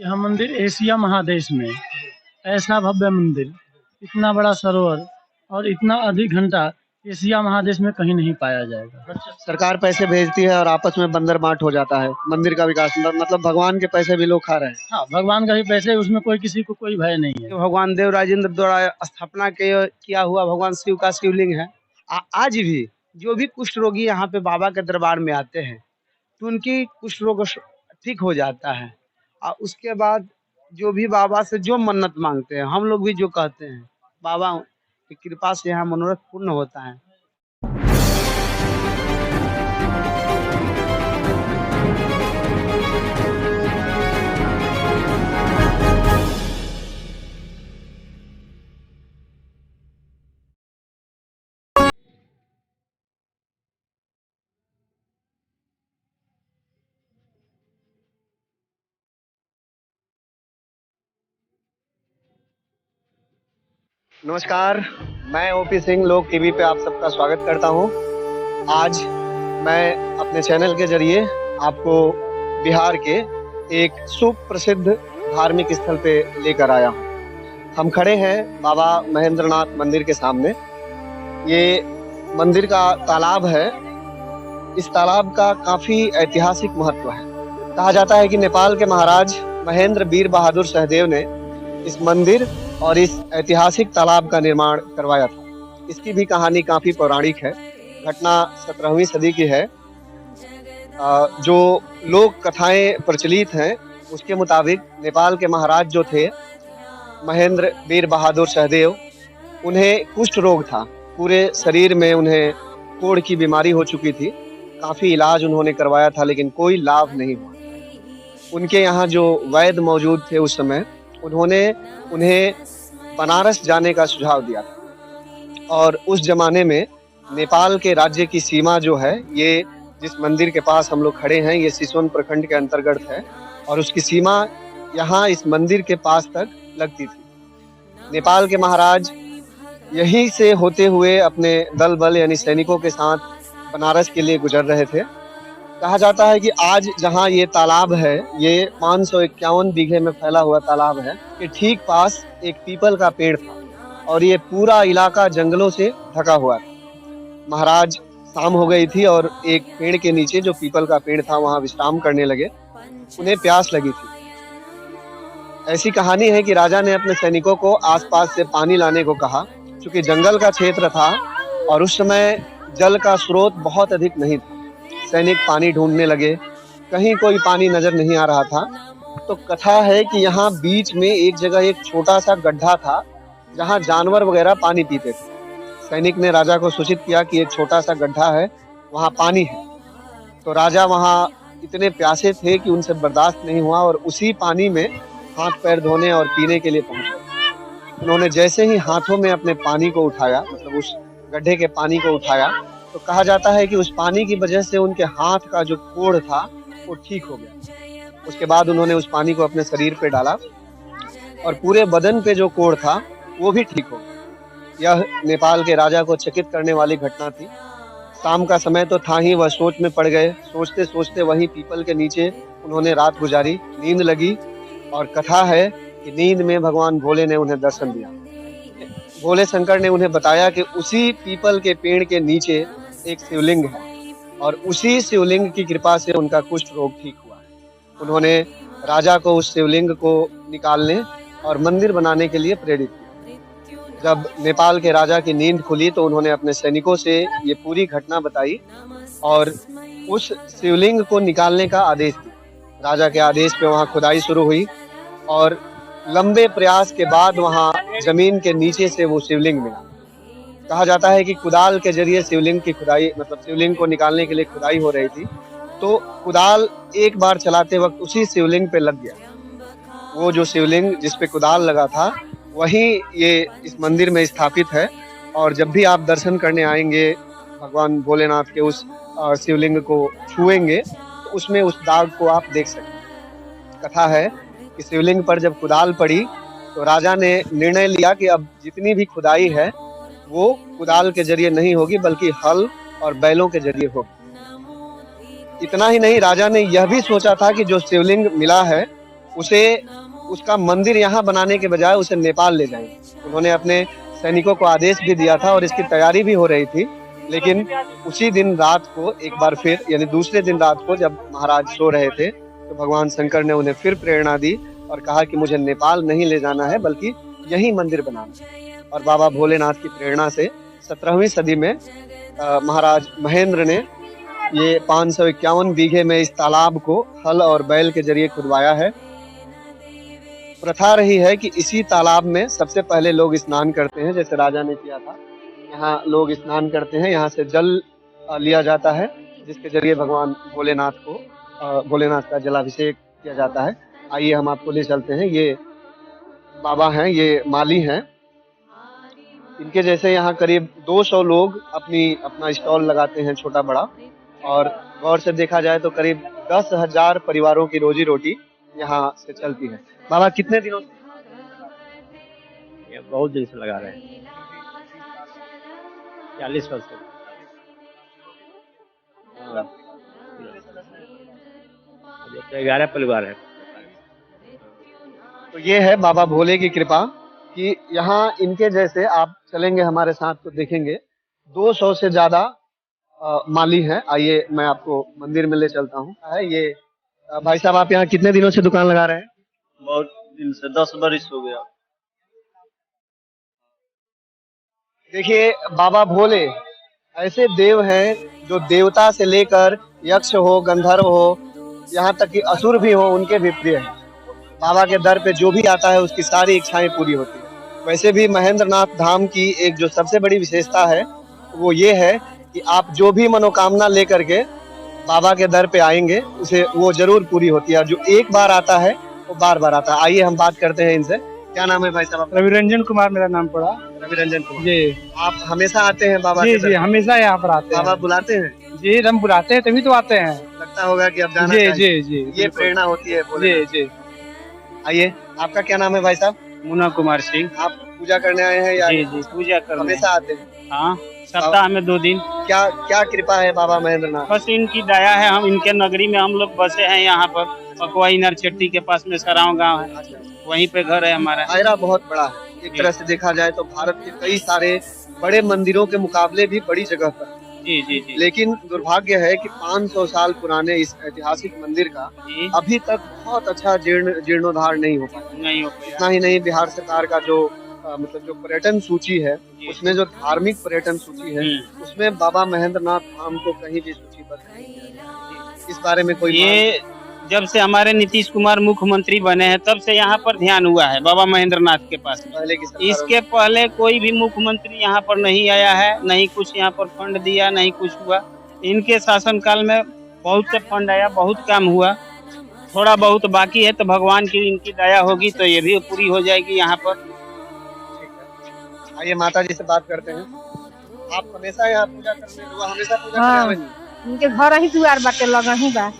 यह मंदिर एशिया महादेश में ऐसा भव्य मंदिर, इतना बड़ा सरोवर और इतना अधिक घंटा एशिया महादेश में कहीं नहीं पाया जाएगा। सरकार पैसे भेजती है और आपस में बंदर बांट हो जाता है। मंदिर का विकास मतलब भगवान के पैसे भी लोग खा रहे हैं। हाँ, भगवान का ही पैसे, उसमें कोई किसी को कोई भय नहीं है। भगवान देव राजेंद्र द्वारा स्थापना किया हुआ भगवान शिव का शिवलिंग है। आज भी जो भी कुष्ठ रोगी यहाँ पे बाबा के दरबार में आते हैं तो उनकी कुष्ठ रोग ठीक हो जाता है। और उसके बाद जो भी बाबा से जो मन्नत मांगते हैं, हम लोग भी जो कहते हैं, बाबा की कृपा से यहाँ मनोरथ पूर्ण होता है। नमस्कार, मैं ओपी सिंह लोक टीवी पे आप सबका स्वागत करता हूं। आज मैं अपने चैनल के जरिए आपको बिहार के एक सुप्रसिद्ध धार्मिक स्थल पे लेकर आया हूं। हम खड़े हैं बाबा महेंद्रनाथ मंदिर के सामने। ये मंदिर का तालाब है। इस तालाब का काफी ऐतिहासिक महत्व है। कहा जाता है कि नेपाल के महाराज महेंद्र वीर बहादुर सहदेव ने इस मंदिर और इस ऐतिहासिक तालाब का निर्माण करवाया था। इसकी भी कहानी काफी पौराणिक है। घटना 17वीं सदी की है। जो लोक कथाएं प्रचलित हैं उसके मुताबिक नेपाल के महाराज जो थे महेंद्र वीर बहादुर सहदेव, उन्हें कुष्ठ रोग था। पूरे शरीर में उन्हें कोढ़ की बीमारी हो चुकी थी। काफी इलाज उन्होंने करवाया था लेकिन कोई लाभ नहीं हुआ। उनके यहाँ जो वैद्य मौजूद थे उस समय, उन्होंने उन्हें बनारस जाने का सुझाव दिया था। और उस जमाने में नेपाल के राज्य की सीमा जो है, ये जिस मंदिर के पास हम लोग खड़े हैं, ये सिसवन प्रखंड के अंतर्गत है और उसकी सीमा यहाँ इस मंदिर के पास तक लगती थी। नेपाल के महाराज यहीं से होते हुए अपने दल बल यानी सैनिकों के साथ बनारस के लिए गुजर रहे थे। कहा जाता है कि आज जहाँ ये तालाब है, ये 551 बीघे में फैला हुआ तालाब है, कि ठीक पास एक पीपल का पेड़ था और ये पूरा इलाका जंगलों से ढका हुआ था। महाराज शाम हो गई थी और एक पेड़ के नीचे जो पीपल का पेड़ था वहाँ विश्राम करने लगे। उन्हें प्यास लगी थी। ऐसी कहानी है कि राजा ने अपने सैनिकों को आसपास से पानी लाने को कहा। चूंकि जंगल का क्षेत्र था और उस समय जल का स्रोत बहुत अधिक नहीं था। सैनिक पानी ढूंढने लगे, कहीं कोई पानी नजर नहीं आ रहा था। तो कथा है कि यहाँ बीच में एक जगह एक छोटा सा गड्ढा था जहाँ जानवर वगैरह पानी पीते थे। सैनिक ने राजा को सूचित किया कि एक छोटा सा गड्ढा है, वहाँ पानी है। तो राजा वहाँ इतने प्यासे थे कि उनसे बर्दाश्त नहीं हुआ और उसी पानी में हाथ पैर धोने और पीने के लिए पहुंचे। उन्होंने जैसे ही हाथों में अपने पानी को उठाया, मतलब उस गड्ढे के पानी को उठाया, तो कहा जाता है कि उस पानी की वजह से उनके हाथ का जो कोढ़ था वो ठीक हो गया। उसके बाद उन्होंने उस पानी को अपने शरीर पे डाला और पूरे बदन पे जो कोढ़ था वो भी ठीक हो गया। यह नेपाल के राजा को चकित करने वाली घटना थी। शाम का समय तो था ही, वह सोच में पड़ गए। सोचते सोचते वहीं पीपल के नीचे उन्होंने रात गुजारी। नींद लगी और कथा है कि नींद में भगवान भोले ने उन्हें दर्शन दिया। भोले शंकर ने उन्हें बताया कि उसी पीपल के पेड़ के नीचे एक शिवलिंग है और उसी शिवलिंग की कृपा से उनका कुष्ठ रोग ठीक हुआ है। उन्होंने राजा को उस शिवलिंग को निकालने और मंदिर बनाने के लिए प्रेरित किया। जब नेपाल के राजा की नींद खुली तो उन्होंने अपने सैनिकों से ये पूरी घटना बताई और उस शिवलिंग को निकालने का आदेश दिया। राजा के आदेश पे वहाँ खुदाई शुरू हुई और लंबे प्रयास के बाद वहाँ जमीन के नीचे से वो शिवलिंग मिला। कहा जाता है कि कुदाल के जरिए शिवलिंग की खुदाई, मतलब शिवलिंग को निकालने के लिए खुदाई हो रही थी, तो कुदाल एक बार चलाते वक्त उसी शिवलिंग पे लग गया। वो जो शिवलिंग जिस पे कुदाल लगा था वही ये इस मंदिर में स्थापित है। और जब भी आप दर्शन करने आएंगे, भगवान भोलेनाथ के उस शिवलिंग को छुएंगे तो उसमें उस दाग को आप देख सकते। कथा है कि शिवलिंग पर जब कुदाल पड़ी तो राजा ने निर्णय लिया कि अब जितनी भी खुदाई है वो कुदाल के जरिए नहीं होगी बल्कि हल और बैलों के जरिए होगी। इतना ही नहीं, राजा ने यह भी सोचा था कि जो शिवलिंग मिला है उसे उसका मंदिर यहाँ बनाने के बजाय उसे नेपाल ले जाएंगे। उन्होंने अपने सैनिकों को आदेश भी दिया था और इसकी तैयारी भी हो रही थी, लेकिन उसी दिन रात को एक बार फिर, यानी दूसरे दिन रात को जब महाराज सो रहे थे, तो भगवान शंकर ने उन्हें फिर प्रेरणा दी और कहा कि मुझे नेपाल नहीं ले जाना है बल्कि यहीं मंदिर बनाना है। और बाबा भोलेनाथ की प्रेरणा से 17वीं सदी में महाराज महेंद्र ने ये 551 बीघे में इस तालाब को हल और बैल के जरिए खुदवाया है। प्रथा रही है कि इसी तालाब में सबसे पहले लोग स्नान करते हैं, जैसे राजा ने किया था। यहाँ लोग स्नान करते हैं, यहाँ से जल लिया जाता है, जिसके जरिए भगवान भोलेनाथ का जलाभिषेक किया जाता है। आइए हम आपको ले चलते हैं। ये बाबा हैं, ये माली हैं। इनके जैसे यहाँ करीब 200 लोग अपना स्टॉल लगाते हैं, छोटा बड़ा। और गौर से देखा जाए तो करीब 10,000 परिवारों की रोजी रोटी यहाँ से चलती है। बाबा कितने दिनों से? ये बहुत दिन से लगा रहे हैं, 40 वर्ष से। तो 11 परिवार है। तो ये है बाबा भोले की कृपा कि यहाँ इनके जैसे, आप चलेंगे हमारे साथ तो देखेंगे 200 से ज्यादा माली हैं। आइए मैं आपको मंदिर में ले चलता हूँ। ये भाई साहब, आप यहाँ कितने दिनों से दुकान लगा रहे हैं? बहुत दिन से, 10 बरिस हो गया। देखिए, बाबा भोले ऐसे देव हैं जो देवता से लेकर यक्ष हो, गंधर्व हो, यहाँ तक कि असुर भी हो, उनके भी प्रिय हैं। बाबा के दर पे जो भी आता है उसकी सारी इच्छाएं पूरी होती है। वैसे भी महेंद्रनाथ धाम की एक जो सबसे बड़ी विशेषता है वो ये है कि आप जो भी मनोकामना लेकर के बाबा के दर पे आएंगे उसे वो जरूर पूरी होती है। और जो एक बार आता है वो बार बार आता है। आइए हम बात करते हैं इनसे। क्या नाम है भाई साहब? रवि रंजन कुमार मेरा नाम पड़ा। रवि रंजन कुमार जी। आप हमेशा आते हैं बाबा जी के दर जी, पे? हमेशा यहाँ पर आते बाबा हैं। बुलाते हैं? जी, हम बुलाते हैं तभी तो आते हैं। लगता होगा कि अब जाना जी चाहिए। जी जी, ये प्रेरणा होती है भोले। जी जी। आइए, आपका क्या नाम है भाई साहब? मुन्ना कुमार सिंह। आप पूजा करने आए हैं या जी जी, पूजा करने। हमेशा आते हैं? हाँ, सप्ताह में 2 दिन। क्या क्या कृपा है बाबा महेंद्रनाथ? बस इनकी दया है। हम इनके नगरी में हम लोग बसे हैं, यहाँ पर पकवाई नरचट्टी के पास में सराव गांव है, वहीं पे घर है हमारा। दायरा बहुत बड़ा है। एक तरह से देखा जाए तो भारत के कई सारे बड़े मंदिरों के मुकाबले भी बड़ी जगह पर। जी जी जी लेकिन दुर्भाग्य है कि 500 साल पुराने इस ऐतिहासिक मंदिर का जी, अभी तक बहुत अच्छा जीर्णोद्धार नहीं हो पाया। नहीं हो पाया। इतना ही नहीं, बिहार सरकार का जो मतलब जो पर्यटन सूची है, उसमें जो धार्मिक पर्यटन सूची है, उसमें बाबा महेंद्रनाथ धाम को कहीं भी सूचीबद्ध नहीं किया गया। इस बारे में कोई ये जब से हमारे नीतीश कुमार मुख्यमंत्री बने हैं तब से यहाँ पर ध्यान हुआ है बाबा महेंद्रनाथ के पास में। पहले की सरकार इसके पहले कोई भी मुख्यमंत्री यहाँ पर नहीं आया है, नहीं कुछ यहाँ पर फंड दिया, नहीं कुछ हुआ। इनके शासनकाल में बहुत से फंड आया, बहुत काम हुआ। थोड़ा बहुत बाकी है, तो भगवान की इनकी दया होगी तो ये भी पूरी हो जाएगी यहाँ पर। आइए माता जी से बात करते हैं। आप हमेशा यहाँ पूजा करते हैं? हमेशा पूजा हाँ। करे नहीं? इनके घर ही दुआर बाटे लगा ही बा।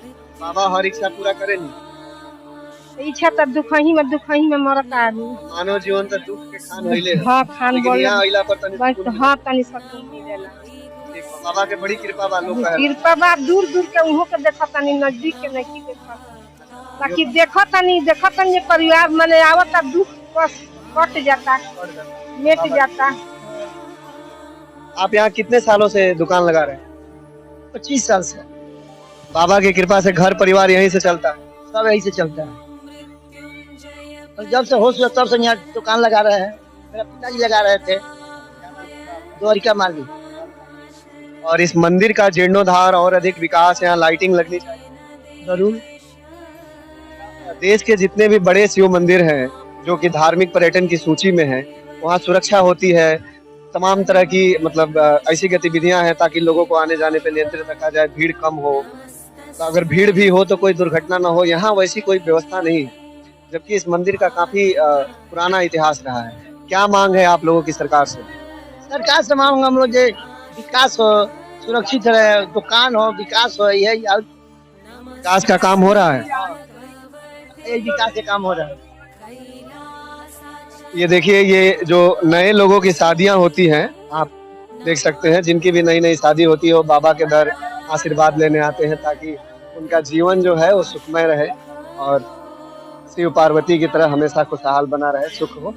बाबा हर इच्छा पूरा करे नहीं? इच्छा तो दुखही में मरता आदमी। मानव जीवन तो दुख के खान होइले है। हाँ, खान लेकिन बोले यहाँ आइला पर तनी बस सुकून हाँ तनी सकून मिलेला। मिलेला। बाबा के बड़ी कृपा वालों का है। कृपा बा, दूर दूर के उहो के देखा तनी, नजदीक के नहीं देखा। बाकी देखा तनी ये परिवार मने आवता, दुख बस कट जाता, मिट जाता। आप यहाँ कितने सालों से दुकान लगा रहे हैं? 25 साल से बाबा की कृपा से घर परिवार यहीं से चलता है? सब यही से चलता है। और जब से होश हुआ तब से यहाँ दुकान लगा रहे हैं। मेरा पिताजी लगा रहे थे, द्वारिका मार्गी। और इस मंदिर का जीर्णोद्धार और अधिक विकास, यहाँ लाइटिंग लगनी चाहिए जरूर। देश के जितने भी बड़े शिव मंदिर हैं जो कि धार्मिक पर्यटन की सूची में हैं, वहाँ सुरक्षा होती है, तमाम तरह की मतलब ऐसी गतिविधियां हैं ताकि लोगों को आने जाने पे नियंत्रित रखा जाए, भीड़ कम हो। तो अगर भीड़ भी हो तो कोई दुर्घटना न हो। यहाँ वैसी कोई व्यवस्था नहीं है, जबकि इस मंदिर का काफी पुराना इतिहास रहा है। क्या मांग है आप लोगों की सरकार से? सरकार से मांग हम लोग जे विकास हो, सुरक्षित रहे, दुकान हो, विकास हो। यही विकास का काम हो रहा है? विकास के काम हो रहा है। ये देखिए, ये जो नए लोगों की शादियां होती हैं, आप देख सकते हैं, जिनकी भी नई नई शादी होती है वो बाबा के दर आशीर्वाद लेने आते हैं ताकि उनका जीवन जो है वो सुखमय रहे और शिव पार्वती की तरह हमेशा खुशहाल बना रहे, सुख हो।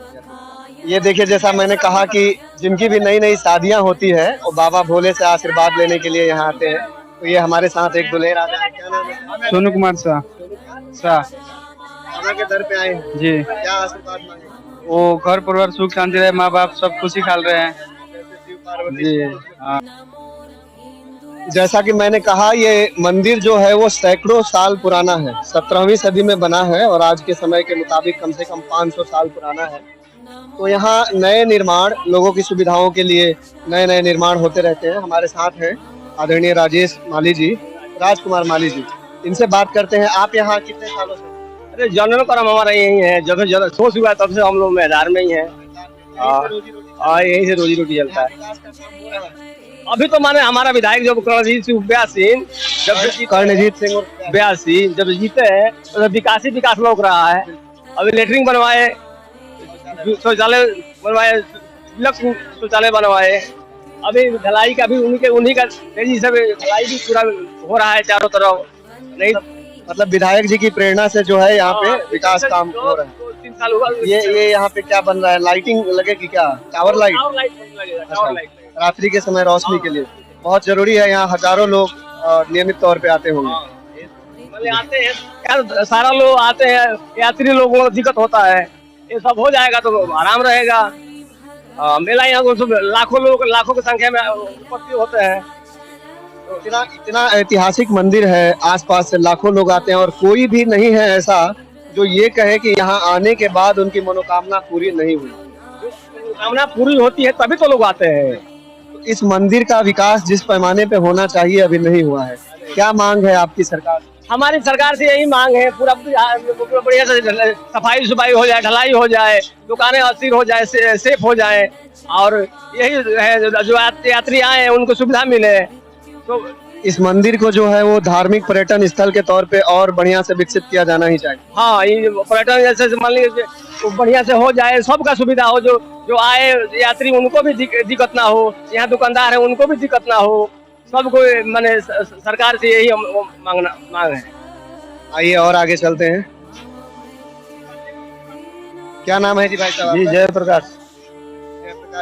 ये देखिए, जैसा मैंने कहा कि जिनकी भी नई नई शादियां होती है वो बाबा भोले से आशीर्वाद लेने के लिए यहाँ आते हैं। तो ये हमारे साथ एक दुल्हे राजा हैं। क्या नाम है? सोनू कुमार शाह। बाबा के दर पे आए हैं, जी, क्या आशीर्वाद मांगे? वो घर परिवार सुख शांति रहे, माँ बाप सब खुशी खाल रहे हैं। जैसे शिव पार्वती। जी हाँ। जैसा कि मैंने कहा, ये मंदिर जो है वो सैकड़ों साल पुराना है, 17वीं सदी में बना है और आज के समय के मुताबिक कम से कम 500 साल पुराना है। तो यहाँ नए निर्माण, लोगों की सुविधाओं के लिए नए नए निर्माण होते रहते हैं। हमारे साथ हैं आदरणीय राजकुमार माली जी। इनसे बात करते हैं। आप यहाँ कितने सालों से? अरे जन्म कर्म हमारा यही है, जब से सोच हुआ तब से हम लोग मैदान में ही हैं। यही से रोजी रोटी चलता है। अभी तो माने हमारा विधायक जो कर्णजीत सिंह ब्यास सिंह जब जीते हैं तो विकास ही विकास लौक रहा है। अभी लेटरिंग बनवाए, शौचालय बनवाए, शौचालय बनवाए। अभी ढलाई का भी उन्हीं का तेजी से ढलाई भी पूरा हो रहा है चारों तरफ। नहीं मतलब विधायक जी की प्रेरणा से जो है यहाँ पे विकास काम हो रहा है। 3 साल हुआ। ये यहाँ पे क्या बन रहा है? लाइटिंग लगेगी क्या? Tower light? टावर लाइट रात्रि के समय रोशनी के लिए बहुत जरूरी है। यहाँ हजारों लोग नियमित तौर पे आते होंगे। आते हैं यार, सारा लोग आते हैं, यात्री लोगों को दिक्कत होता है। ये सब हो जाएगा तो आराम रहेगा। मेला यहाँ लाखों की संख्या में उपस्थित होते हैं। इतना ऐतिहासिक मंदिर है, आसपास से लाखों लोग आते हैं और कोई भी नहीं है ऐसा जो ये कहे कि यहाँ आने के बाद उनकी मनोकामना पूरी नहीं हुई। मनोकामना पूरी होती है तभी तो लोग आते हैं। इस मंदिर का विकास जिस पैमाने पे होना चाहिए अभी नहीं हुआ है। क्या मांग है आपकी सरकार? हमारी सरकार से यही मांग है, पूरा बढ़िया से सफाई सुफाई हो जाए, ढलाई हो जाए, दुकानें अस्थिर हो जाए, सेफ हो जाए और यही है जो यात्री आए उनको सुविधा मिले। तो इस मंदिर को जो है वो धार्मिक पर्यटन स्थल के तौर पे और बढ़िया से विकसित किया जाना ही चाहिए। हाँ, ये पर्यटन जैसे मान लीजिए तो बढ़िया से हो जाए, सबका सुविधा हो, जो आए यात्री उनको भी दिक्कत ना हो, यहाँ दुकानदार है उनको भी दिक्कत ना हो, सबको मैंने सरकार से यही मांग है। आइए और आगे चलते हैं। क्या नाम है जी भाई साहब? जी जयप्रकाश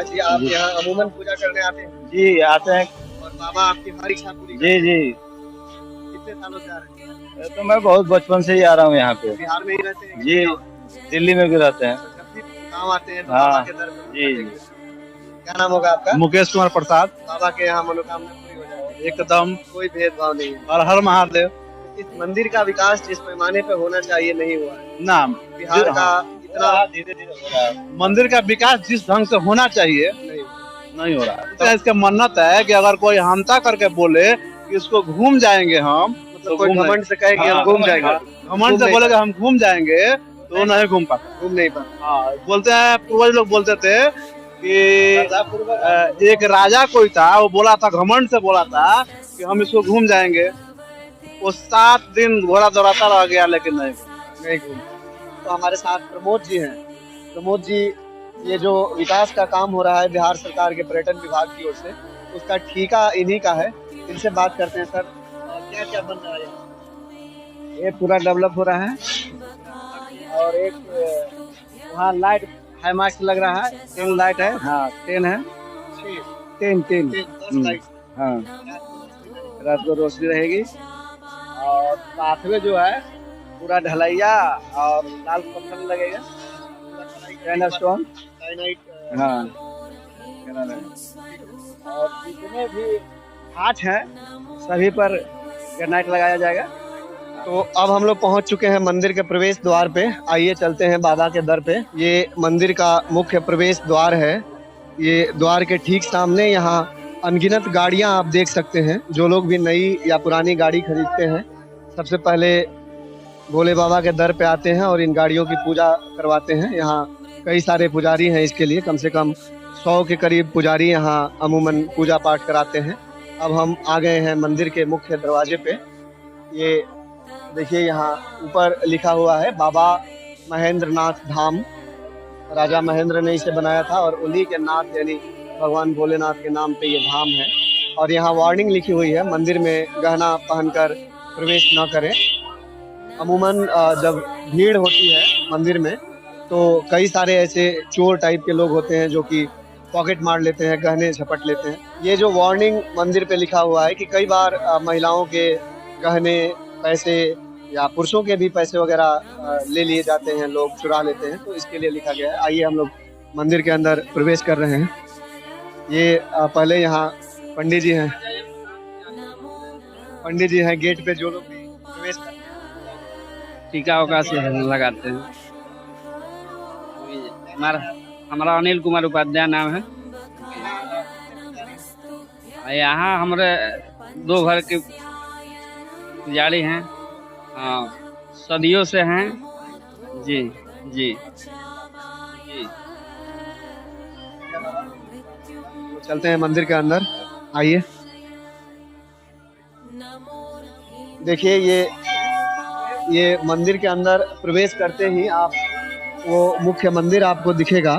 जी, आप यहाँ अमूमन पूजा करने आते हैं? जी आते हैं। और बाबा आपकी हर इच्छा पूरी जी जी। कितने सालों से आ रहे हैं? तो मैं बहुत बचपन से ही आ रहा हूँ यहाँ पे। बिहार में ही रहते हैं? जी, दिल्ली में भी रहते हैं। जब भी गाँव आते हैं तो हाँ, बाबा के दर पे जी। क्या नाम होगा आपका? मुकेश कुमार प्रसाद। बाबा के यहाँ मनोकामना पूरी हो जाए, एकदम। कोई भेदभाव नहीं है। और हर महादेव। इस मंदिर का विकास जिस पैमाने पे होना चाहिए नहीं हुआ है। नाम बिहार का इतना धीरे धीरे हो रहा है। मंदिर का विकास जिस ढंग से होना चाहिए नहीं हो रहा है। तो इसका मन्नत है कि अगर कोई हमता करके बोले कि इसको घूम जाएंगे हम, मतलब कोई घमंड से कहे कि हम घूम जाएंगे, घमंड से बोले कि हम घूम जाएंगे तो नहीं घूम पाते। घूम नहीं पाते। हाँ, बोलते हैं, पूर्वज लोग बोलते थे कि एक राजा कोई था, वो बोला था, घमंड से बोला था कि हम इसको घूम जाएंगे। वो 7 दिन घोड़ा दौड़ाता रह गया लेकिन नहीं घूम। तो हमारे साथ प्रमोद जी हैं। प्रमोद जी, ये जो विकास का काम हो रहा है बिहार सरकार के पर्यटन विभाग की ओर से, उसका ठेका इन्हीं का है। इनसे बात करते हैं। सर, क्या क्या बन रहा है? ये पूरा डेवलप हो रहा है और एक वहाँ लाइट हाई मास्क लग रहा है, 10 लाइट है। हाँ 10 है, 10 लाइट। हाँ, रात को रोशनी रहेगी। और साथ में जो है पूरा ढलैया और लाल पत्थर लगेगा, स्टोन। हाँ, और जितने भी घाट हैं सभी पर ग्रेनाइट लगाया जाएगा। तो अब हम लोग पहुंच चुके हैं मंदिर के प्रवेश द्वार पे। आइए चलते हैं बाबा के दर पे। ये मंदिर का मुख्य प्रवेश द्वार है। ये द्वार के ठीक सामने यहाँ अनगिनत गाड़ियां आप देख सकते हैं। जो लोग भी नई या पुरानी गाड़ी खरीदते हैं सबसे पहले भोले बाबा के दर पे आते हैं और इन गाड़ियों की पूजा करवाते हैं। यहाँ कई सारे पुजारी हैं इसके लिए, कम से कम 100 के करीब पुजारी यहाँ अमूमन पूजा पाठ कराते हैं। अब हम आ गए हैं मंदिर के मुख्य दरवाजे पे। ये देखिए, यहाँ ऊपर लिखा हुआ है बाबा महेंद्र नाथ धाम। राजा महेंद्र ने इसे बनाया था और उन्हीं के नाथ यानी भगवान भोलेनाथ के नाम पे ये धाम है। और यहाँ वार्निंग लिखी हुई है, मंदिर में गहना पहनकर प्रवेश न करें। अमूमन जब भीड़ होती है मंदिर में तो कई सारे ऐसे चोर टाइप के लोग होते हैं जो कि पॉकेट मार लेते हैं, गहने झपट लेते हैं। ये जो वार्निंग मंदिर पे लिखा हुआ है कि कई बार महिलाओं के गहने, पैसे या पुरुषों के भी पैसे वगैरह ले लिए जाते हैं, लोग चुरा लेते हैं, तो इसके लिए लिखा गया है। आइए हम लोग मंदिर के अंदर प्रवेश कर रहे हैं। ये पहले यहाँ पंडित जी हैं, गेट पे जो लोग भी प्रवेश करते हैं टीका उका से लगाते हैं। हमारा अनिल कुमार उपाध्याय नाम है। यहाँ हमारे 2 घर के पुजारी हैं, हाँ, सदियों से हैं। जी जी जी। चलते हैं मंदिर के अंदर, आइए। देखिए ये मंदिर के अंदर प्रवेश करते ही आप वो मुख्य मंदिर आपको दिखेगा।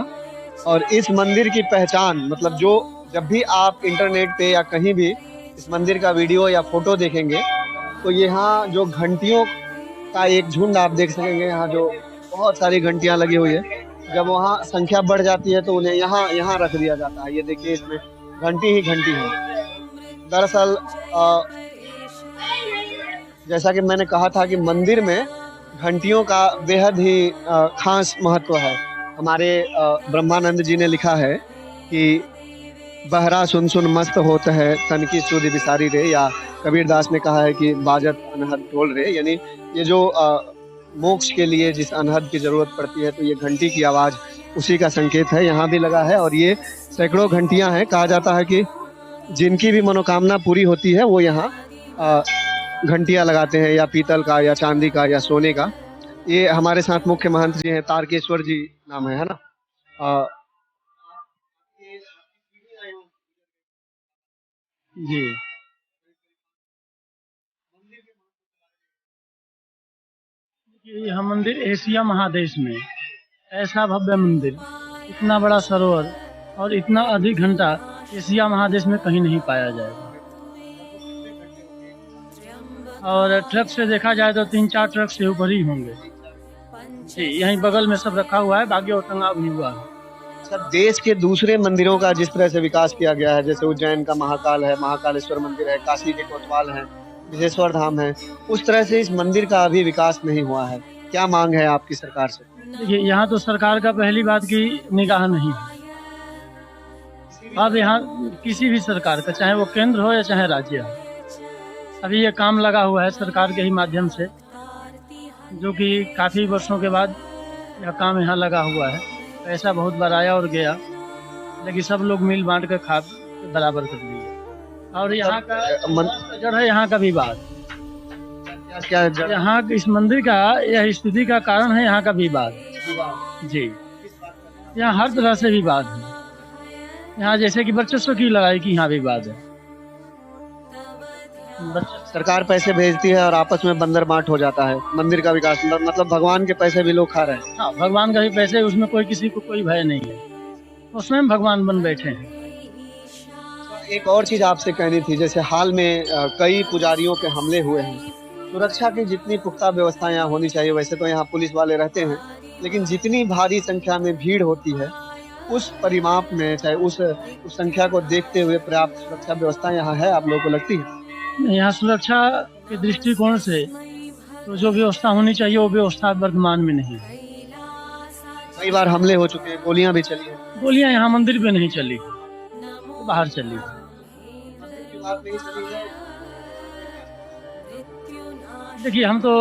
और इस मंदिर की पहचान, मतलब जो जब भी आप इंटरनेट पे या कहीं भी इस मंदिर का वीडियो या फोटो देखेंगे तो यहाँ जो घंटियों का एक झुंड आप देख सकेंगे। यहाँ जो बहुत सारी घंटियाँ लगी हुई है, जब वहाँ संख्या बढ़ जाती है तो उन्हें यहाँ रख दिया जाता है। ये देखिए, इसमें घंटी ही घंटी है। दरअसल जैसा कि मैंने कहा था कि मंदिर में घंटियों का बेहद ही खास महत्व है। हमारे ब्रह्मानंद जी ने लिखा है कि बहरा सुन सुन मस्त होता है, तन की सुध बिसारी रे, या कबीर दास ने कहा है कि बाजत अनहद ढोल रे। यानी ये जो मोक्ष के लिए जिस अनहद की जरूरत पड़ती है तो ये घंटी की आवाज़ उसी का संकेत है। यहाँ भी लगा है और ये सैकड़ों घंटियाँ हैं। कहा जाता है कि जिनकी भी मनोकामना पूरी होती है वो यहाँ घंटियाँ लगाते हैं, या पीतल का या चांदी का या सोने का। ये हमारे साथ मुख्य महंत जी हैं, तारकेश्वर जी नाम है ना। जी, यह मंदिर एशिया महादेश में ऐसा भव्य मंदिर, इतना बड़ा सरोवर और इतना अधिक घंटा एशिया महादेश में कहीं नहीं पाया जाएगा। और ट्रक से देखा जाए तो 3-4 ट्रक से ऊपर ही होंगे। जी, यहीं बगल में सब रखा हुआ है, बाकी और टंगा भी हुआ है। सब देश के दूसरे मंदिरों का जिस तरह से विकास किया गया है, जैसे उज्जैन का महाकाल है, महाकालेश्वर मंदिर है, काशी के कोतवाल है, विजेश्वर धाम है, उस तरह से इस मंदिर का अभी विकास नहीं हुआ है। क्या मांग है आपकी सरकार से? देखिए, यहाँ तो सरकार का पहली बात की निगाह नहीं है। अब यहाँ किसी भी सरकार का, चाहे वो केंद्र हो या चाहे राज्य हो, अभी ये काम लगा हुआ है सरकार के ही माध्यम से, जो कि काफ़ी वर्षों के बाद यह काम यहाँ लगा हुआ है। पैसा बहुत बार आया और गया, लेकिन सब लोग मिल बांट कर खा बराबर कर लिए। और यहाँ का जड़ है, यहाँ का विवाद, क्या यहाँ इस मंदिर का यह स्थिति का कारण है यहाँ का विवाद। जी, यहाँ हर तरह से विवाद है। यहाँ जैसे कि वर्चस्व की लड़ाई की यहाँ विवाद है। सरकार पैसे भेजती है और आपस में बंदर बांट हो जाता है। मंदिर का विकास मतलब भगवान के पैसे भी लोग खा रहे हैं। हाँ, भगवान का भी पैसे, उसमें कोई किसी को कोई भय नहीं है, वो स्वयं भगवान बन बैठे हैं। एक और चीज आपसे कहनी थी, जैसे हाल में कई पुजारियों के हमले हुए हैं। सुरक्षा की जितनी पुख्ता व्यवस्था यहाँ होनी चाहिए, वैसे तो यहाँ पुलिस वाले रहते हैं, लेकिन जितनी भारी संख्या में भीड़ होती है उस परिमाप में, चाहे उस संख्या को देखते हुए पर्याप्त सुरक्षा व्यवस्था यहाँ है, आप लोगों को लगती है? यहाँ सुरक्षा के दृष्टिकोण से तो जो व्यवस्था होनी चाहिए वो व्यवस्था वर्तमान में नहीं है। कई बार हमले हो चुके हैं, गोलियां भी चली हैं। गोलियां यहाँ मंदिर पे नहीं चली, बाहर चली। देखिए, हम तो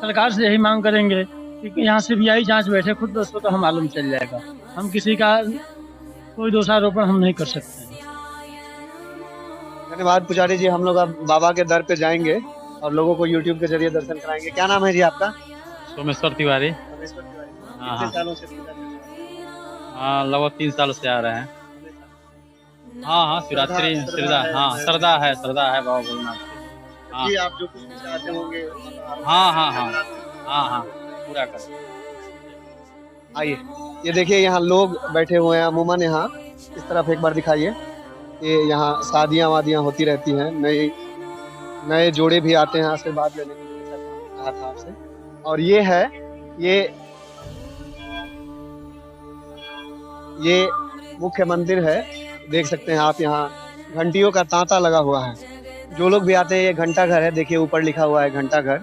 सरकार से यही मांग करेंगे कि यहाँ CBI जांच बैठे, खुद दोस्तों तो हम मालूम चल जाएगा। हम किसी का कोई दोषारोपण हम नहीं कर सकते। धन्यवाद पुजारी जी। हम लोग अब बाबा के दर पे जाएंगे और लोगों को YouTube के जरिए दर्शन कराएंगे। क्या नाम है जी आपका? सोमेश्वर तिवारी। सोमेश्वर तिवारी। हाँ, कितने सालों से पूजा कर रहे हैं? हाँ, लगभग 3 साल से आ रहे हैं। हाँ, शिवरात्रि श्रद्धा, हाँ, श्रद्धा है बाबा भोलेनाथ की। हाँ जी, आप जो कुछ भी चाहते होंगे। हाँ, पूरा कर। आइए, ये देखिए यहाँ लोग बैठे हुए हैं। अमूमन यहाँ इस तरफ एक बार दिखाइए। ये यहाँ शादियाँ वादियाँ होती रहती हैं, नए जोड़े भी आते हैं आशीर्वाद लेने के लिए। कहा था आपसे। और ये है ये मुख्य मंदिर है, देख सकते हैं आप। यहाँ घंटियों का तांता लगा हुआ है। जो लोग भी आते हैं, ये घंटा घर है, देखिए ऊपर लिखा हुआ है घंटा घर।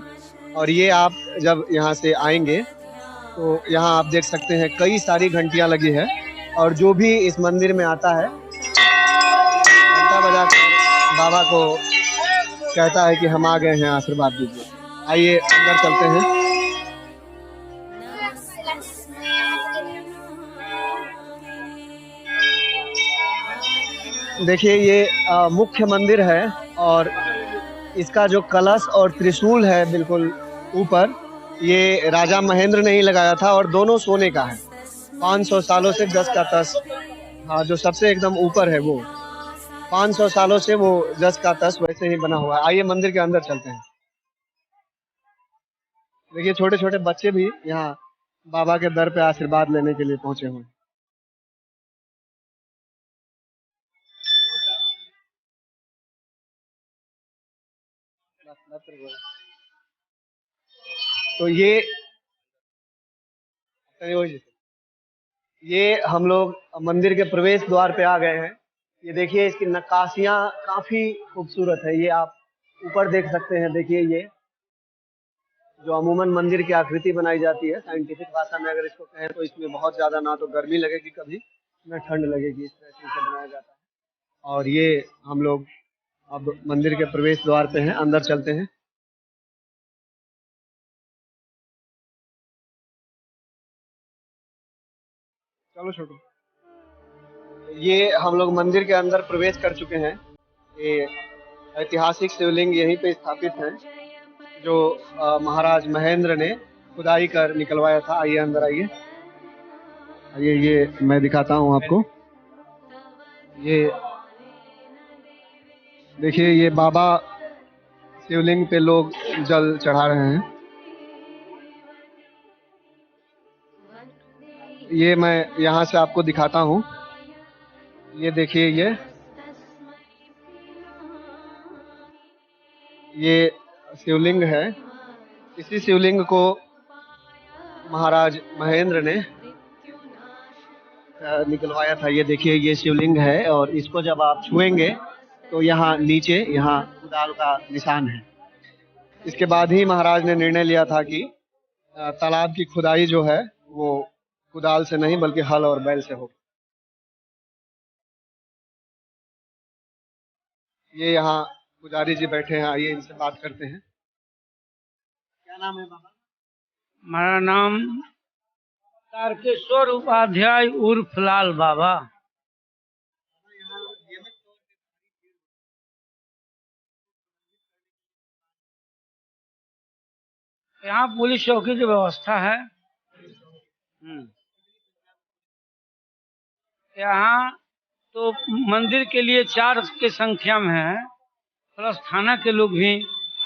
और ये आप जब यहाँ से आएंगे तो यहाँ आप देख सकते हैं कई सारी घंटियाँ लगी है। और जो भी इस मंदिर में आता है घंटा बजाकर बाबा को कहता है कि हम आ गए हैं, आशीर्वाद दीजिए। आइए अंदर चलते हैं। देखिए ये मुख्य मंदिर है और इसका जो कलश और त्रिशूल है बिल्कुल ऊपर, ये राजा महेंद्र ने ही लगाया था और दोनों सोने का है। 500 सालों से 10 का तस, हाँ, जो सबसे एकदम ऊपर है वो 500 सालों से वो 10 का तस वैसे ही बना हुआ है। आइए मंदिर के अंदर चलते हैं। देखिए छोटे छोटे बच्चे भी यहाँ बाबा के दर पे आशीर्वाद लेने के लिए पहुंचे हुए हैं। तो ये हम लोग मंदिर के प्रवेश द्वार पे आ गए हैं। ये देखिए इसकी नक्काशियां काफी खूबसूरत है। ये आप ऊपर देख सकते हैं। देखिए ये जो अमूमन मंदिर की आकृति बनाई जाती है, साइंटिफिक भाषा में अगर इसको कहें तो इसमें बहुत ज्यादा ना तो गर्मी लगेगी कभी ना ठंड लगेगी, इस तरह से बनाया जाता है। और ये हम लोग अब मंदिर के प्रवेश द्वार पे हैं, अंदर चलते हैं। चलो छोटू। ये हम लोग मंदिर के अंदर प्रवेश कर चुके हैं। ये ऐतिहासिक शिवलिंग यहीं पे स्थापित है जो महाराज महेंद्र ने खुदाई कर निकलवाया था। आइए अंदर आइए। आइए ये मैं दिखाता हूँ आपको। ये देखिए ये बाबा शिवलिंग पे लोग जल चढ़ा रहे हैं। ये मैं यहाँ से आपको दिखाता हूँ। ये देखिए ये शिवलिंग है। इसी शिवलिंग को महाराज महेंद्र ने निकलवाया था। ये देखिए ये शिवलिंग है और इसको जब आप छुएंगे तो यहाँ नीचे यहाँ कुदाल का निशान है। इसके बाद ही महाराज ने निर्णय लिया था कि तालाब की खुदाई जो है वो कुदाल से नहीं बल्कि हल और बैल से हो। ये यहाँ पुजारी जी बैठे हैं, आइए इनसे बात करते हैं। क्या नाम है बाबा? हमारा नाम तारकेश्वर उपाध्याय उर्फ लाल बाबा। यहाँ पुलिस चौकी की व्यवस्था है। यहाँ तो मंदिर के लिए 4 की संख्या में है, प्लस थाना के लोग भी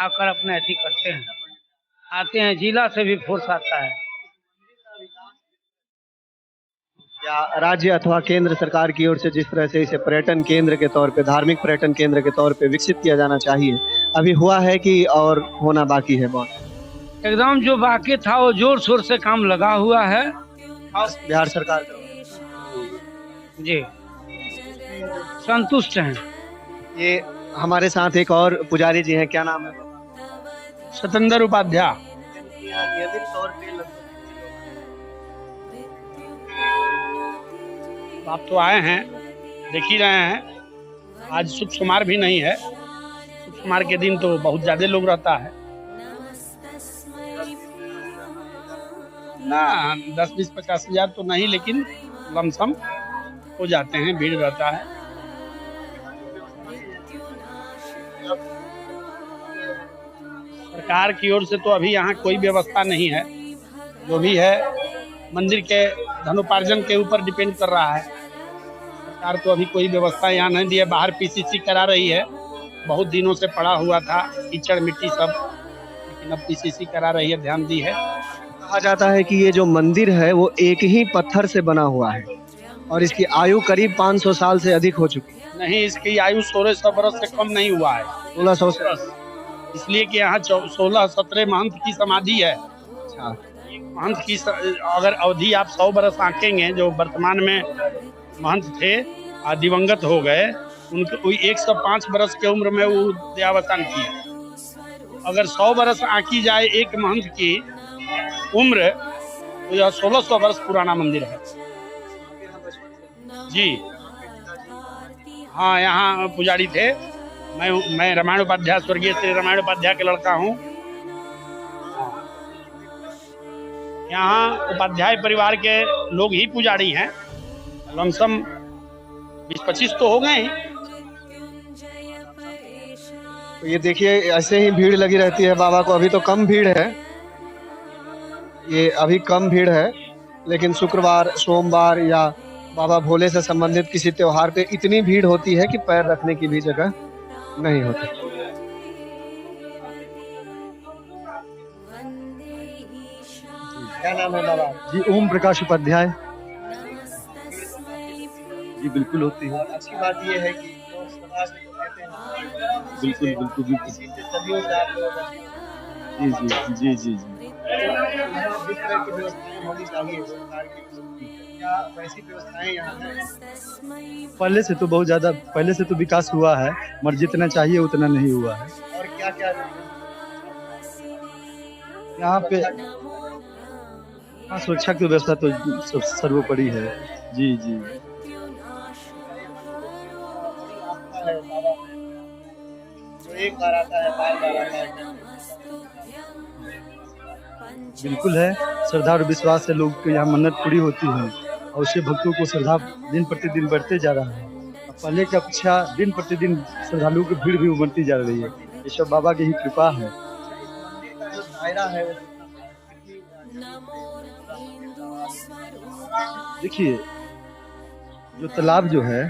आकर अपना अथी करते हैं, आते हैं। जिला से भी फोर्स आता है। या राज्य अथवा केंद्र सरकार की ओर से जिस तरह से इसे पर्यटन केंद्र के तौर पे, धार्मिक पर्यटन केंद्र के तौर पे विकसित किया जाना चाहिए, अभी हुआ है कि और होना बाकी है? बहुत एकदम जो बाकी था वो जोर शोर से काम लगा हुआ है बिहार सरकार का। जी, संतुष्ट हैं। ये हमारे साथ एक और पुजारी जी हैं, क्या नाम है? सतेंद्र उपाध्याय। नियमित तौर पे आप तो आए हैं, देख ही रहे हैं। आज शुभ शुमार भी नहीं है। शुभ शुमार के दिन तो बहुत ज्यादा लोग रहता है ना। 10, 20, 50 हजार तो नहीं, लेकिन लमसम हो जाते हैं, भीड़ रहता है। सरकार की ओर से तो अभी यहाँ कोई व्यवस्था नहीं है। जो भी है मंदिर के धनोपार्जन के ऊपर डिपेंड कर रहा है। सरकार तो अभी कोई व्यवस्था यहाँ नहीं दी है। बाहर पीसीसी करा रही है, बहुत दिनों से पड़ा हुआ था कीचड़ मिट्टी सब, लेकिन अब पीसीसी करा रही है, ध्यान दी है। कहा जाता है कि ये जो मंदिर है वो एक ही पत्थर से बना हुआ है और इसकी आयु करीब 500 साल से अधिक हो चुकी है। नहीं, इसकी आयु 1600 बरस से कम नहीं हुआ है। 1600 से इसलिए कि यहाँ 16-17 महंत की समाधि है। अच्छा, महंत की अगर अवधि आप 100 बरस आंकेंगे, जो वर्तमान में महंत थे दिवंगत हो गए, उनको 105 बरस के उम्र में वो देहावसान किए। अगर 100 बरस आंकी जाए एक महंत की उम्र, तो यह 1600 वर्ष पुराना मंदिर है जी। हाँ, यहाँ पुजारी थे। मैं रामायण उपाध्याय, स्वर्गीय श्री रामायण उपाध्याय के लड़का हूँ। यहाँ उपाध्याय परिवार के लोग ही पुजारी हैं। लमसम 20-25 तो हो गए हैं। तो ये देखिए ऐसे ही भीड़ लगी रहती है बाबा को। अभी तो कम भीड़ है, ये अभी कम भीड़ है, लेकिन शुक्रवार, सोमवार या बाबा भोले से संबंधित किसी त्योहार पे इतनी भीड़ होती है कि पैर रखने की भी जगह नहीं होती। क्या नाम है बाबा? जी ओम प्रकाश उपाध्याय। जी बिल्कुल होती है। अच्छी बात ये है कि लोग समाज में तो कहते हैं, बिल्कुल बिल्कुल बिल्कुल। इसी से सदियों से आप लोग जी जी जी जी जी। यहाँ जिस तरह की व्यवस्थाएं होनी चाहिए सरकार की, क्या वैसी व्यवस्थाएं यहाँ हैं? पहले से तो बहुत ज्यादा, पहले से तो विकास हुआ है, मगर जितना चाहिए उतना नहीं हुआ है और क्या क्या यहाँ पे। हाँ, सुरक्षा की व्यवस्था तो सब सर्वोपरि है। जी जी है बाबा, जो एक बार आता है बार बार आता है? बिल्कुल है। श्रद्धा और विश्वास से लोग के यहाँ मन्नत पूरी होती है और उससे भक्तों को श्रद्धा दिन प्रतिदिन बढ़ते जा रहा है। अब पहले की अपेक्षा दिन प्रतिदिन श्रद्धालुओं की भीड़ भी उमड़ती जा रही है। ये सब बाबा की ही कृपा है। जो दायरा है वो देखिए, जो तालाब जो है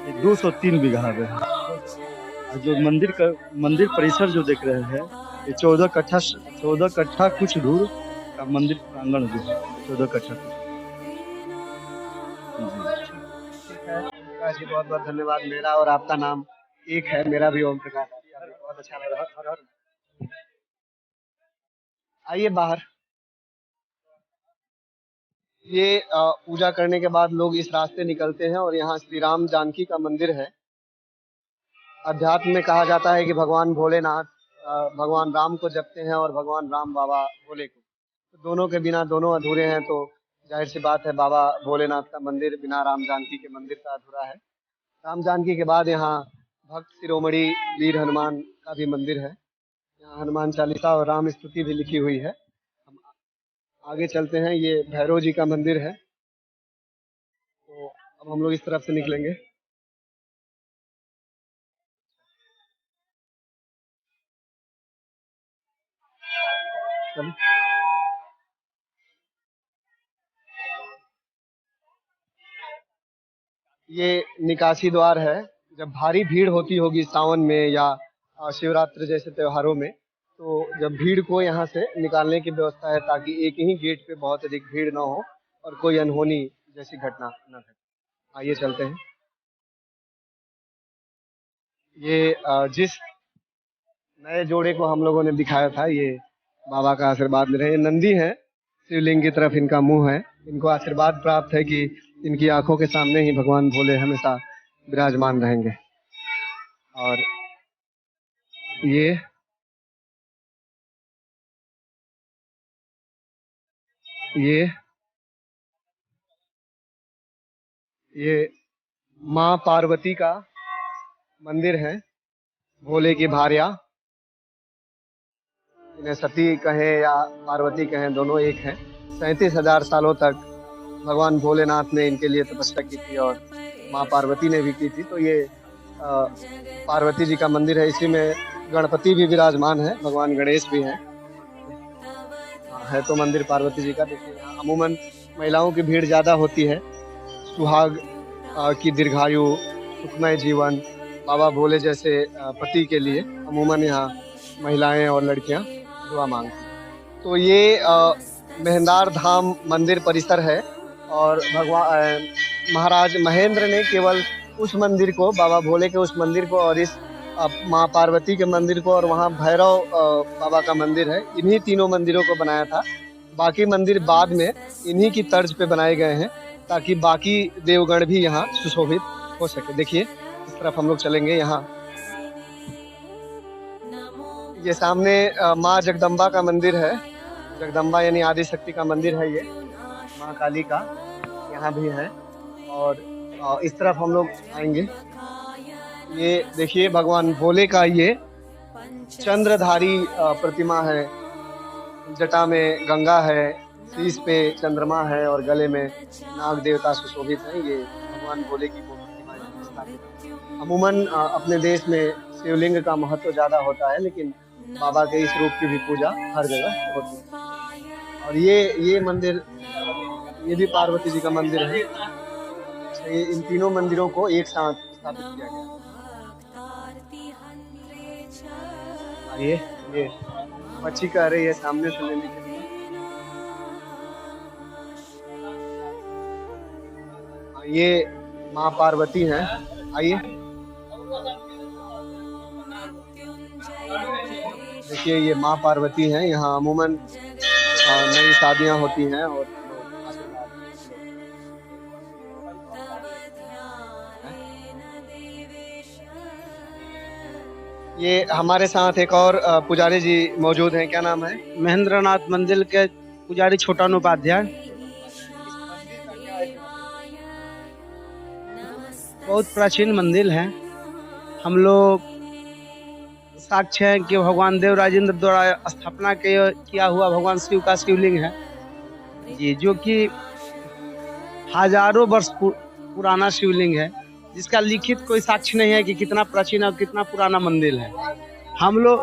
ये 203 बीघा है और जो मंदिर परिसर जो देख रहे हैं ये 14 कट्ठा कुछ दूर का मंदिर प्रांगण जो है 14 कट्ठा। प्रकाश जी, बहुत बहुत धन्यवाद। मेरा और आपका नाम एक है, मेरा भी ओम प्रकाश। बहुत अच्छा लग रहा है। आइए बाहर। ये पूजा करने के बाद लोग इस रास्ते निकलते हैं और यहाँ श्री राम जानकी का मंदिर है। अध्यात्म में कहा जाता है कि भगवान भोलेनाथ भगवान राम को जपते हैं और भगवान राम बाबा भोले को। तो दोनों के बिना दोनों अधूरे हैं, तो जाहिर सी बात है बाबा भोलेनाथ का मंदिर बिना राम जानकी के मंदिर का अधूरा है। राम जानकी के बाद यहाँ भक्त शिरोमणि वीर हनुमान का भी मंदिर है। यहाँ हनुमान चालीसा और राम स्तुति भी लिखी हुई है। हम आगे चलते हैं। ये भैरव जी का मंदिर है। तो अब हम लोग इस तरफ से निकलेंगे। चलिए। ये निकासी द्वार है। जब भारी भीड़ होती होगी सावन में या शिवरात्रि जैसे त्योहारों में, तो जब भीड़ को यहाँ से निकालने की व्यवस्था है ताकि एक ही गेट पे बहुत अधिक भीड़ ना हो और कोई अनहोनी जैसी घटना न घटे। आइए चलते हैं। ये जिस नए जोड़े को हम लोगों ने दिखाया था, ये बाबा का आशीर्वाद ले रहे हैं। नंदी है, शिवलिंग की तरफ इनका मुंह है। इनको आशीर्वाद प्राप्त है कि इनकी आंखों के सामने ही भगवान भोले हमेशा विराजमान रहेंगे। और ये माँ पार्वती का मंदिर है। भोले की भार्या, इन्हें सती कहें या पार्वती कहें, दोनों एक हैं। 37,000 सालों तक भगवान भोलेनाथ ने इनके लिए तपस्या की थी और माँ पार्वती ने भी की थी। तो ये पार्वती जी का मंदिर है। इसी में गणपति भी विराजमान है, भगवान गणेश भी हैं। है तो मंदिर पार्वती जी का। देखिए अमूमन महिलाओं की भीड़ ज़्यादा होती है। सुहाग की दीर्घायु, सुखमय जीवन, बाबा भोले जैसे पति के लिए अमूमन यहाँ महिलाएं और लड़कियां दुआ मांगती। तो ये महेंद्र धाम मंदिर परिसर है और भगवान महाराज महेंद्र ने केवल उस मंदिर को, बाबा भोले के उस मंदिर को और इस माँ पार्वती के मंदिर को और वहाँ भैरव बाबा का मंदिर है, इन्हीं तीनों मंदिरों को बनाया था। बाकी मंदिर बाद में इन्हीं की तर्ज पे बनाए गए हैं ताकि बाकी देवगण भी यहाँ सुशोभित हो सके। देखिए इस तरफ हम लोग चलेंगे। यहाँ ये सामने माँ जगदम्बा का मंदिर है। जगदम्बा यानी आदि शक्ति का मंदिर है, ये माँ काली का यहाँ भी है। और इस तरफ हम लोग आएंगे। ये देखिए भगवान भोले का ये चंद्रधारी प्रतिमा है। जटा में गंगा है, शीश पे चंद्रमा है और गले में नाग देवता सुशोभित है। ये भगवान भोले की वो प्रतिमा स्थापित है। अमूमन अपने देश में शिवलिंग का महत्व ज्यादा होता है, लेकिन बाबा के इस रूप की भी पूजा हर जगह होती है। और ये मंदिर, ये भी पार्वती जी का मंदिर है। ये इन तीनों मंदिरों को एक साथ स्थापित किया गया। ये मच्छी कह रही है सामने से लेने के लिए। ये माँ पार्वती हैं। आइए देखिए, ये माँ पार्वती हैं। यहाँ अमूमन नई शादियाँ होती हैं और ये हमारे साथ एक और पुजारी जी मौजूद हैं। क्या नाम है? महेंद्रनाथ मंदिर के पुजारी छोटान उपाध्याय। बहुत प्राचीन मंदिर है। हम लोग साक्ष्य हैं कि भगवान देव राजेंद्र द्वारा स्थापना किया हुआ भगवान शिव का शिवलिंग है जी, जो कि हजारों वर्ष पुराना शिवलिंग है, जिसका लिखित कोई साक्ष्य नहीं है कि कितना प्राचीन और कितना पुराना मंदिर है। हम लोग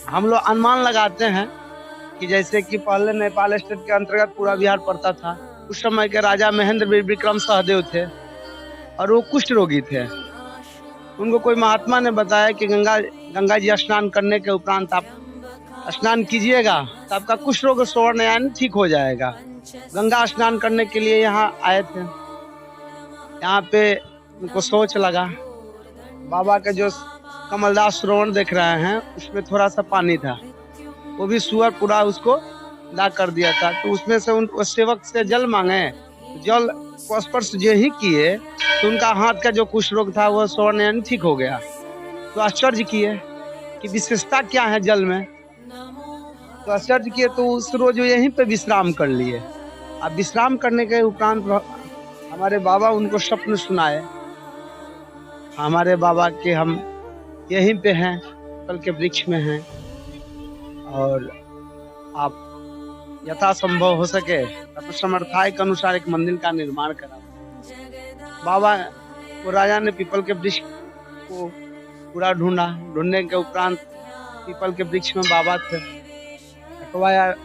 अनुमान लगाते हैं कि जैसे कि पहले नेपाल स्टेट के अंतर्गत पूरा बिहार पड़ता था। उस समय के राजा महेंद्र विक्रम सहदेव थे और वो कुष्ठ रोगी थे। उनको कोई महात्मा ने बताया कि गंगा जी स्नान करने के उपरांत आप स्नान कीजिएगा तो आपका कुष्ठ रोग स्वर्ण ठीक हो जाएगा। गंगा स्नान करने के लिए यहाँ आए थे। यहाँ पे उनको सोच लगा, बाबा के जो कमलदास सरोवर देख रहे हैं उसमें थोड़ा सा पानी था, वो भी सुअर पूरा उसको ला कर दिया था। तो उसमें से उन सेवक से जल मांगे, जल को स्पर्श जो ही किए तो उनका हाथ का जो कुष्ठ रोग था वो स्वर्ण ठीक हो गया। तो आश्चर्य किए कि विशेषता क्या है जल में। तो आश्चर्य किए तो उस रोज यहीं पे विश्राम कर लिए। अब विश्राम करने के उपरांत हमारे बाबा उनको स्वप्न सुनाए, हमारे बाबा के हम यहीं पे हैं, पीपल के वृक्ष में हैं, और आप यथासंभव हो सके अपने समर्थाय के अनुसार एक मंदिर का निर्माण करा। बाबा को राजा ने पीपल के वृक्ष को पूरा ढूंढने के उपरांत पीपल के वृक्ष में बाबा थे।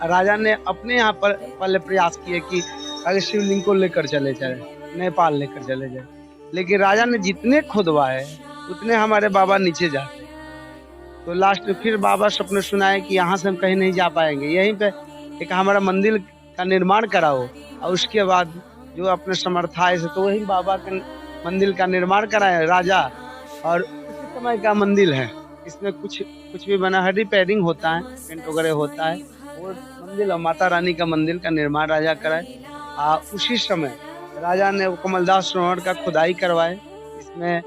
राजा ने अपने यहाँ पर पहले प्रयास किए कि अगर शिवलिंग को लेकर चले जाए, नेपाल लेकर चले जाए, लेकिन राजा ने जितने खुदवाए उतने हमारे बाबा नीचे जाते। तो लास्ट में फिर बाबा सपने सुनाए कि यहाँ से हम कहीं नहीं जा पाएंगे, यहीं पे एक हमारा मंदिर का निर्माण कराओ। और उसके बाद जो अपने समर्थाय से, तो वही बाबा के मंदिर का निर्माण कराए राजा। और उसी समय का मंदिर है, इसमें कुछ भी बना है, रिपेयरिंग होता है, पेंट वगैरह होता है। वो मंदिर और माता रानी का मंदिर का निर्माण राजा कराए। उसी समय राजा ने कमलदास सरोवर का खुदाई करवाए। इसमें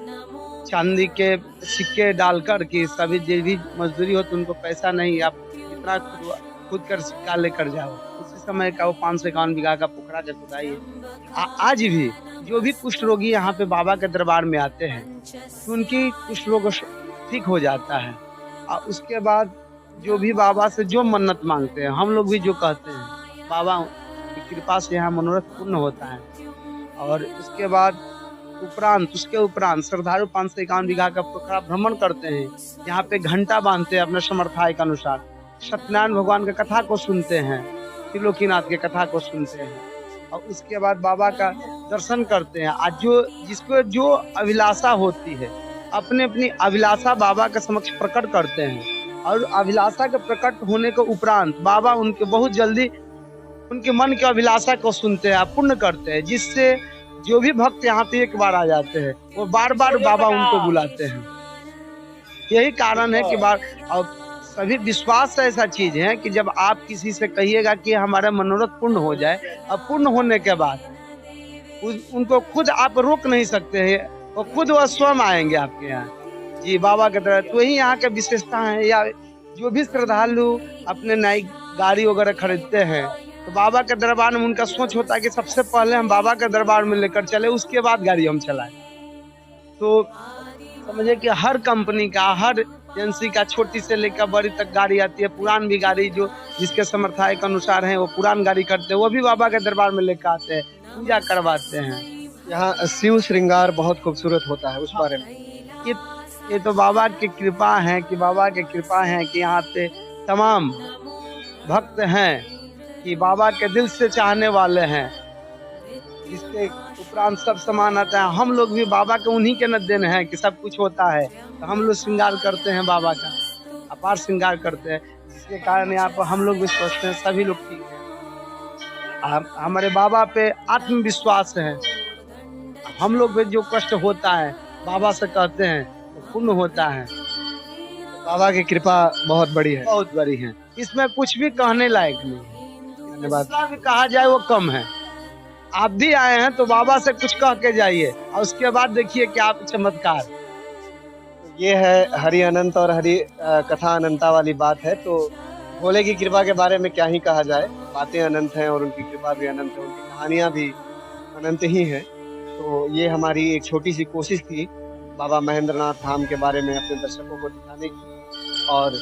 चांदी के सिक्के डालकर कि सभी जो भी मजदूरी हो तो उनको पैसा नहीं, आप इतना खुद कर सिक्का लेकर जाओ। उसी समय का वो 551 बीघा का पोखरा का खुदाई है। आज भी जो भी कुष्ठ रोगी यहाँ पे बाबा के दरबार में आते हैं तो उनकी कुष्ठ रोग ठीक हो जाता है। और उसके बाद जो भी बाबा से जो मन्नत मांगते हैं, हम लोग भी जो कहते हैं, बाबा की कृपा से यहाँ मनोरथ पूर्ण होता है। और उसके बाद उसके उपरांत श्रद्धालु 551 बीघा का पोखरा भ्रमण करते हैं। यहाँ पे घंटा बांधते हैं अपने समर्थाय के अनुसार, सत्यनारायण भगवान की कथा को सुनते हैं, त्रिलोकीनाथ की कथा को सुनते हैं, और उसके बाद बाबा का दर्शन करते हैं। आज जिसको जो अभिलाषा होती है, अपने अपनी अभिलाषा बाबा के समक्ष प्रकट करते हैं। और अभिलाषा के प्रकट होने के उपरांत बाबा उनके बहुत जल्दी उनके मन की अभिलाषा को सुनते हैं, पूर्ण करते हैं, जिससे जो भी भक्त यहाँ पे एक बार आ जाते हैं वो बार बार बाबा उनको बुलाते हैं। यही कारण है कि और सभी विश्वास ऐसा चीज है कि जब आप किसी से कहिएगा कि हमारा मनोरथ पूर्ण हो जाए, अब पूर्ण होने के बाद उनको खुद आप रोक नहीं सकते हैं, वो खुद वो स्वयं आएंगे आपके यहाँ जी बाबा के तरह। तो यही यहाँ के विशेषता है। या जो भी श्रद्धालु अपने नई गाड़ी वगैरह खरीदते हैं तो बाबा के दरबार में उनका सोच होता है कि सबसे पहले हम बाबा के दरबार में लेकर चले, उसके बाद गाड़ी हम चलाएं। तो समझे कि हर कंपनी का, हर एजेंसी का, छोटी से लेकर बड़ी तक गाड़ी आती है। पुरान भी गाड़ी जो जिसके समर्थाय के अनुसार है वो पुरान गाड़ी करते हैं, वो भी बाबा के दरबार में लेकर आते हैं, पूजा करवाते हैं। यहाँ शिव श्रृंगार बहुत खूबसूरत होता है, उस बारे में ये तो बाबा की कृपा है कि यहाँ पे तमाम भक्त हैं कि बाबा के दिल से चाहने वाले हैं, जिसके उपरांत सब सामान आता है। हम लोग भी बाबा के उन्हीं के न देन है कि सब कुछ होता है, तो हम लोग श्रृंगार करते हैं, बाबा का अपार श्रृंगार करते हैं, जिसके कारण यहाँ पर हम लोग भी सोचते हैं सभी लोग ठीक है। हमारे बाबा पे आत्मविश्वास है। हम लोग पे जो कष्ट होता है बाबा से कहते हैं तो पूर्ण होता है। बाबा की कृपा बहुत बड़ी है, बहुत बड़ी है, इसमें कुछ भी कहने लायक नहीं है। धन्यवाद। भी कहा जाए वो कम है। आप भी आए हैं तो बाबा से कुछ कह के जाइए और उसके बाद देखिए क्या चमत्कार। ये है हरि अनंत और हरि कथा अनंता वाली बात है। तो भोले की कृपा के बारे में क्या ही कहा जाए, बातें अनंत हैं और उनकी कृपा भी अनंत है, उनकी कहानियाँ भी अनंत ही हैं। तो ये हमारी एक छोटी सी कोशिश थी बाबा महेंद्रनाथ धाम के बारे में अपने दर्शकों को दिखाने की और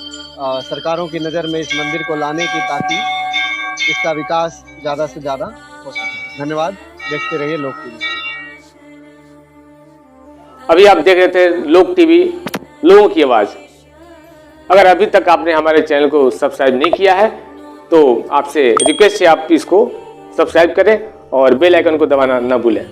सरकारों की नज़र में इस मंदिर को लाने की, ताकि इसका विकास ज़्यादा से ज़्यादा हो सके। धन्यवाद। देखते रहिए लोक टीवी। अभी आप देख रहे थे लोक टीवी, लोगों की आवाज़। अगर अभी तक आपने हमारे चैनल को सब्सक्राइब नहीं किया है तो आपसे रिक्वेस्ट है आप इसको सब्सक्राइब करें और बेल आइकन को दबाना ना भूलें।